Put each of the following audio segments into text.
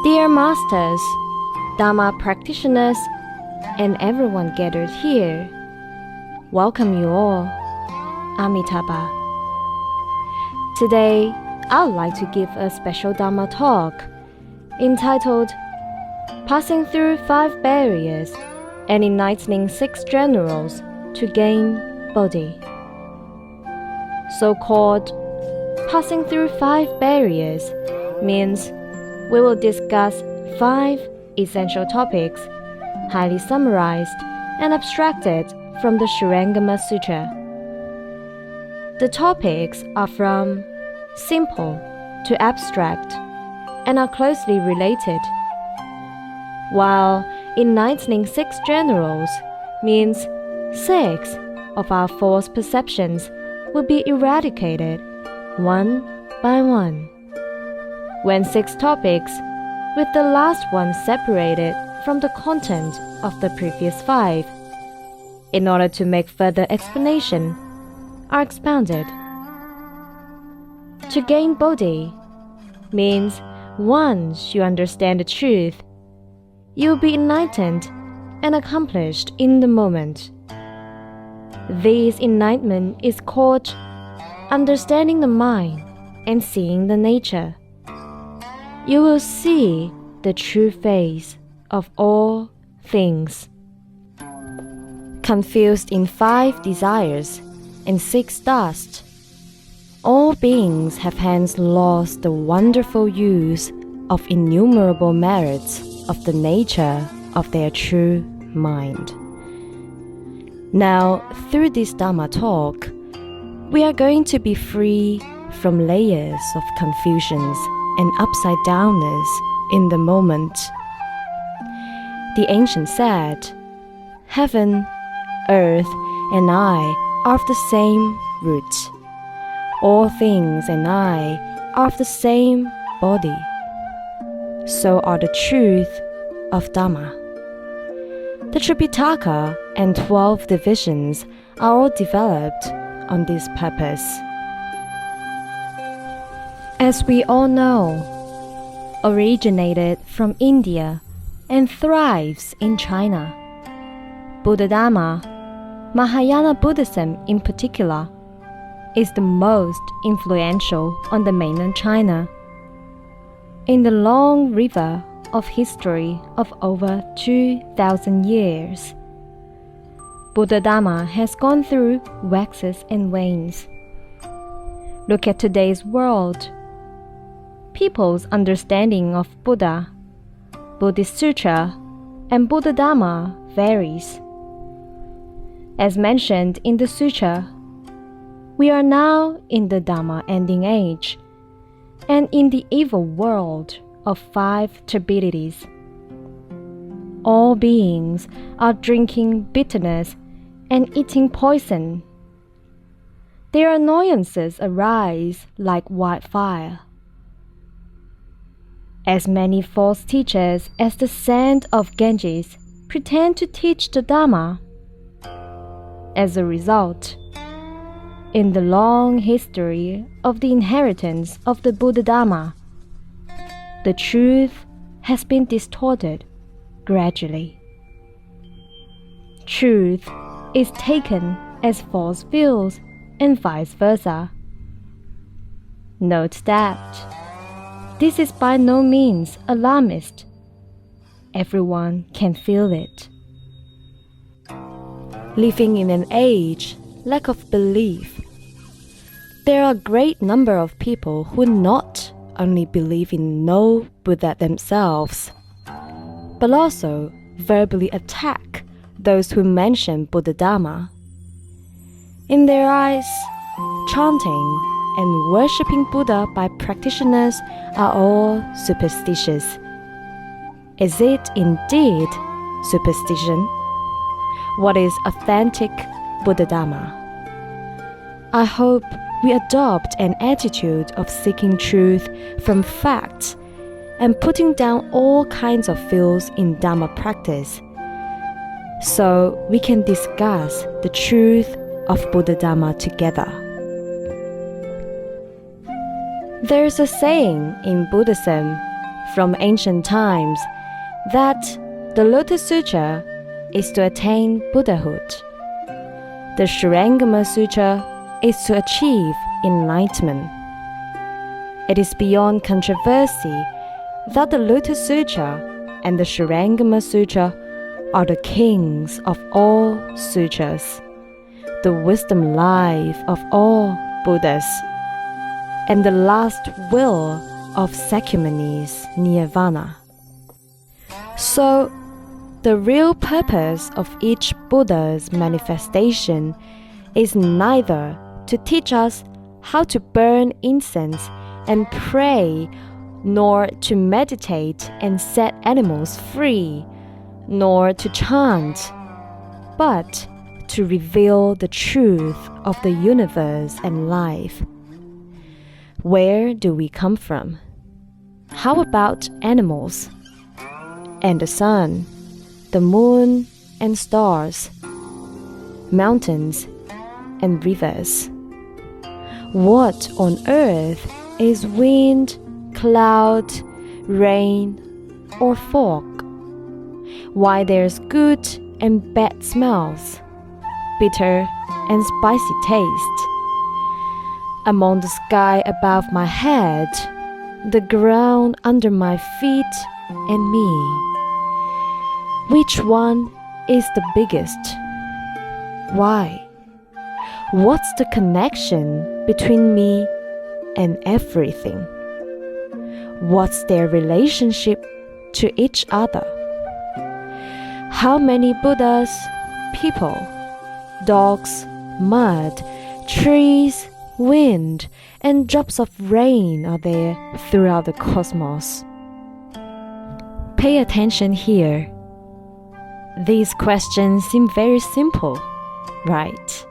Dear Masters, Dharma practitioners, and everyone gathered here, welcome you all, Amitabha. Today, I would like to give a special Dharma talk entitled Passing Through 5 Barriers and Enlightening 6 Generals to Gain Bodhi. So-called Passing Through 5 Barriers means we will discuss 5 essential topics, highly summarized and abstracted from the Shurangama Sutra. The topics are from simple to abstract and are closely related, while enlightening 6 generals means 6 of our false perceptions will be eradicated one by one. When 6 topics, with the last one separated from the content of the previous 5, in order to make further explanation, are expounded. To gain Bodhi means once you understand the truth, you will be enlightened and accomplished in the moment. This enlightenment is called understanding the mind and seeing the nature. You will see the true face of all things. Confused in 5 desires and 6 dust, all beings have hence lost the wonderful use of innumerable merits of the nature of their true mind. Now, through this Dharma talk, we are going to be free from layers of confusions and upside-downness in the moment. The ancient said, "Heaven, earth, and I are of the same root. All things and I are of the same body. So are the truth of Dharma." The Tripitaka and 12 divisions are all developed on this purpose. As we all know, originated from India and thrives in China, Buddha Dharma, Mahayana Buddhism in particular, is the most influential on the mainland China. In the long river of history of over 2,000 years, Buddha Dharma has gone through waxes and wanes. Look at today's world. People's understanding of Buddha, Buddhist Sutra, and Buddha Dharma varies. As mentioned in the Sutra, we are now in the Dharma ending age, and in the evil world of 5 turbidities. All beings are drinking bitterness and eating poison. Their annoyances arise like wildfire. As many false teachers as the sand of Ganges pretend to teach the Dharma. As a result, in the long history of the inheritance of the Buddha Dharma, the truth has been distorted gradually. Truth is taken as false views and vice versa. Note that this is by no means alarmist. Everyone can feel it. Living in an age lack of belief, there are a great number of people who not only believe in no Buddha themselves, but also verbally attack those who mention Buddha Dharma. In their eyes, chanting and worshipping Buddha by practitioners are all superstitious. Is it indeed superstition? What is authentic Buddha Dharma? I hope we adopt an attitude of seeking truth from facts and putting down all kinds of fields in Dharma practice, so we can discuss the truth of Buddha Dharma together. There is a saying in Buddhism, from ancient times that the Lotus Sutra is to attain Buddhahood. The Shurangama Sutra is to achieve enlightenment. It is beyond controversy that the Lotus Sutra and the Shurangama Sutra are the kings of all sutras, the wisdom life of all Buddhas, and the last will of Sakymuni's nirvana. So, the real purpose of each Buddha's manifestation is neither to teach us how to burn incense and pray, nor to meditate and set animals free, nor to chant, but to reveal the truth of the universe and life. Where do we come from? How about animals? And the sun, the moon and stars, mountains and rivers. What on earth is wind, cloud, rain, or fog? Why there's good and bad smells, bitter and spicy taste. Among the sky above my head, the ground under my feet, and me. Which one is the biggest? Why? What's the connection between me and everything? What's their relationship to each other? How many Buddhas, people, dogs, mud, trees, wind, and drops of rain are there throughout the cosmos? Pay attention here. These questions seem very simple, right?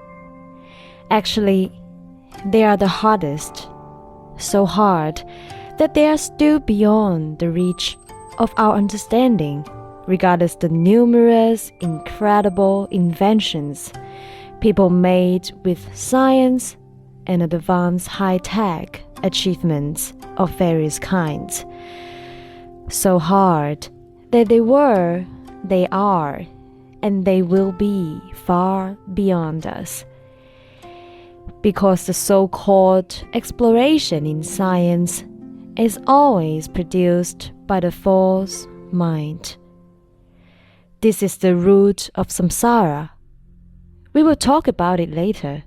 Actually, they are the hardest, so hard that they are still beyond the reach of our understanding, regardless the numerous incredible inventions people made with science and advanced high-tech achievements of various kinds. So hard that they are, and they will be far beyond us. Because the so-called exploration in science is always produced by the false mind. This is the root of samsara. We will talk about it later.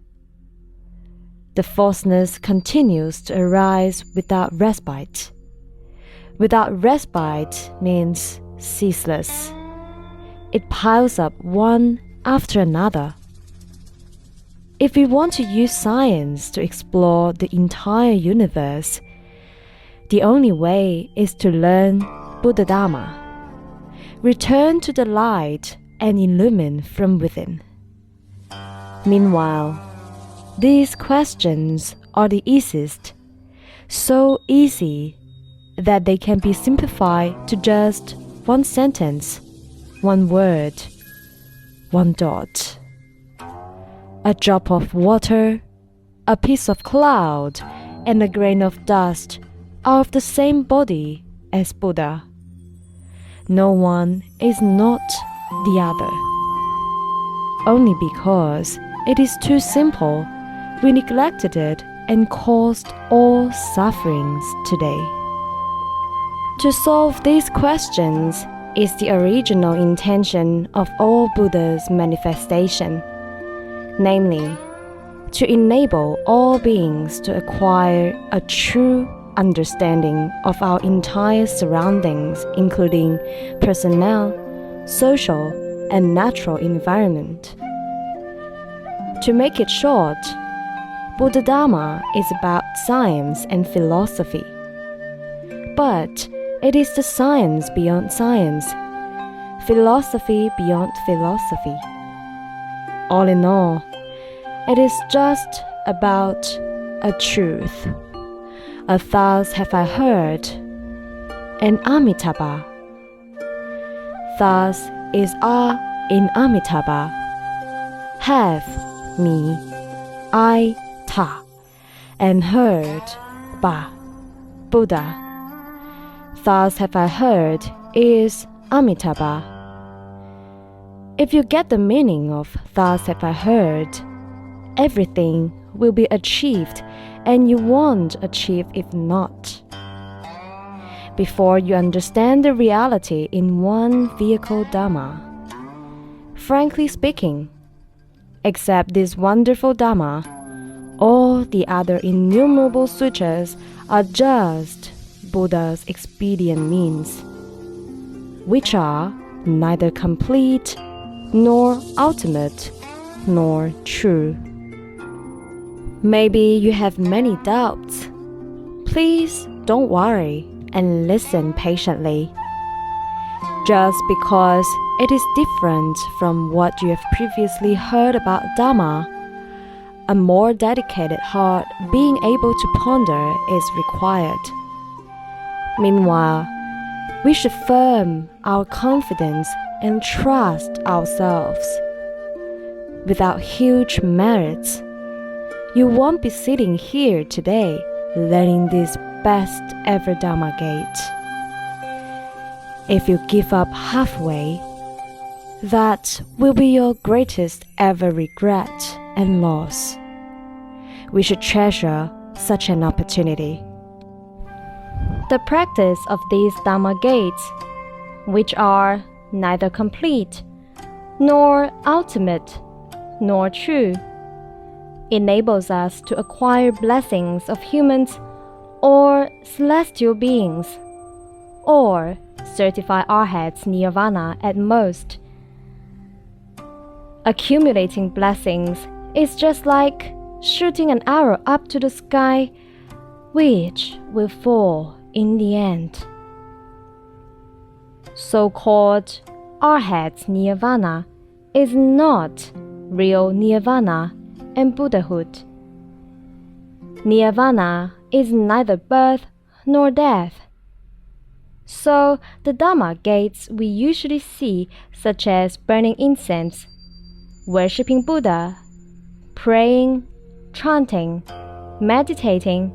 The falseness continues to arise without respite. Without respite means ceaseless. It piles up one after another. If we want to use science to explore the entire universe, the only way is to learn Buddha Dharma. Return to the light and illumine from within. Meanwhile, these questions are the easiest, so easy that they can be simplified to just one sentence, one word, one dot. A drop of water, a piece of cloud, and a grain of dust are of the same body as Buddha. No one is not the other. Only because it is too simple, we neglected it and caused all sufferings today. To solve these questions is the original intention of all Buddha's manifestation, namely, to enable all beings to acquire a true understanding of our entire surroundings, including personnel, social, and natural environment. To make it short, Buddha Dharma is about science and philosophy. But it is the science beyond science, philosophy beyond philosophy. All in all, it is just about a truth. A thus have I heard, and Amitabha. Thus is A in Amitabha. Have, me, I, ta, and heard, ba, Buddha. thus have I heard is Amitabha. If you get the meaning of thus have I heard, everything will be achieved and you won't achieve if not. Before you understand the reality in one vehicle Dharma, frankly speaking, except this wonderful Dharma, all the other innumerable sutras are just Buddha's expedient means, which are neither complete, nor ultimate, nor true. Maybe you have many doubts. Please don't worry and listen patiently. Just because it is different from what you have previously heard about Dharma, a more dedicated heart being able to ponder is required. Meanwhile, we should firm our confidence and trust ourselves. Without huge merits, you won't be sitting here today learning this best ever Dharma gate. If you give up halfway, that will be your greatest ever regret and loss. We should treasure such an opportunity. The practice of these Dharma gates, which are neither complete, nor ultimate, nor true, enables us to acquire blessings of humans or celestial beings, or certify arhats nirvana at most. Accumulating blessings is just like shooting an arrow up to the sky, which will fall in the end. So-called arhats nirvana is not real nirvana and Buddhahood. Nirvana is neither birth nor death. So the Dharma gates we usually see, such as burning incense, worshipping Buddha, praying, chanting, meditating,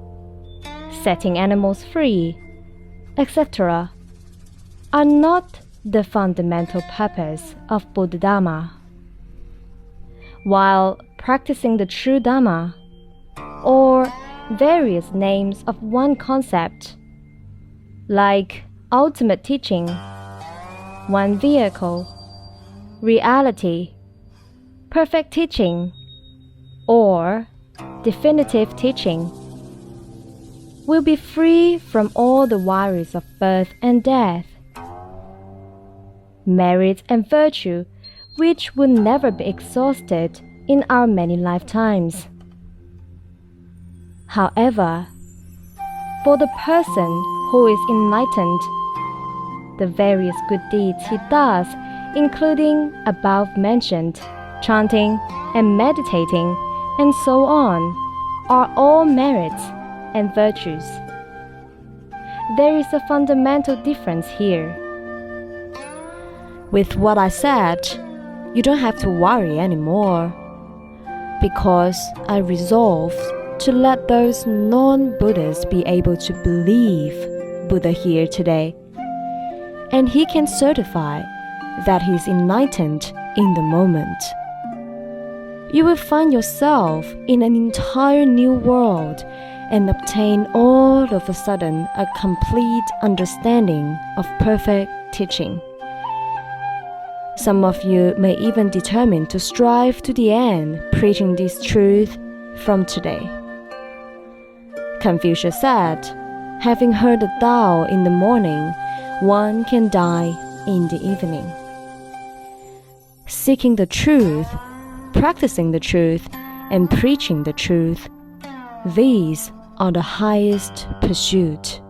setting animals free, etc., are not the fundamental purpose of Buddha Dharma. While practicing the true Dharma, or various names of one concept, like ultimate teaching, one vehicle, reality, perfect teaching, or definitive teaching, will be free from all the worries of birth and death, merit and virtue, which will never be exhausted in our many lifetimes. However, for the person who is enlightened, the various good deeds he does, including above-mentioned chanting and meditating and so on, are all merits and virtues. There is a fundamental difference here. With what I said, you don't have to worry anymore, because I resolved to let those non-Buddhists be able to believe Buddha here today, and he can certify that he is enlightened in the moment. You will find yourself in an entire new world and obtain all of a sudden a complete understanding of perfect teaching. Some of you may even determine to strive to the end preaching this truth from today. Confucius said, having heard the Tao in the morning, one can die in the evening. Seeking the truth, practicing the truth, and preaching the truth, these are the highest pursuit.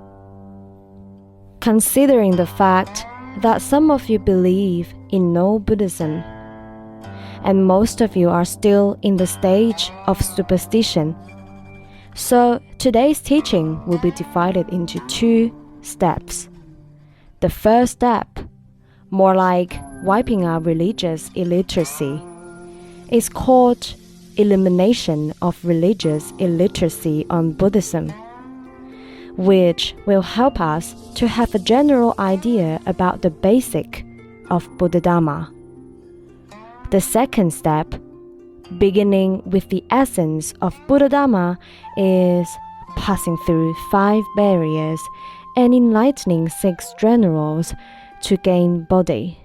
Considering the fact that some of you believe in no Buddhism, and most of you are still in the stage of superstition, so today's teaching will be divided into 2 steps. The first step, more like wiping out religious illiteracy, is called elimination of religious illiteracy on Buddhism. which will help us to have a general idea about the basic of Buddha Dharma. The second step, beginning with the essence of Buddha Dharma, is passing through 5 barriers and enlightening 6 generals to gain Bodhi.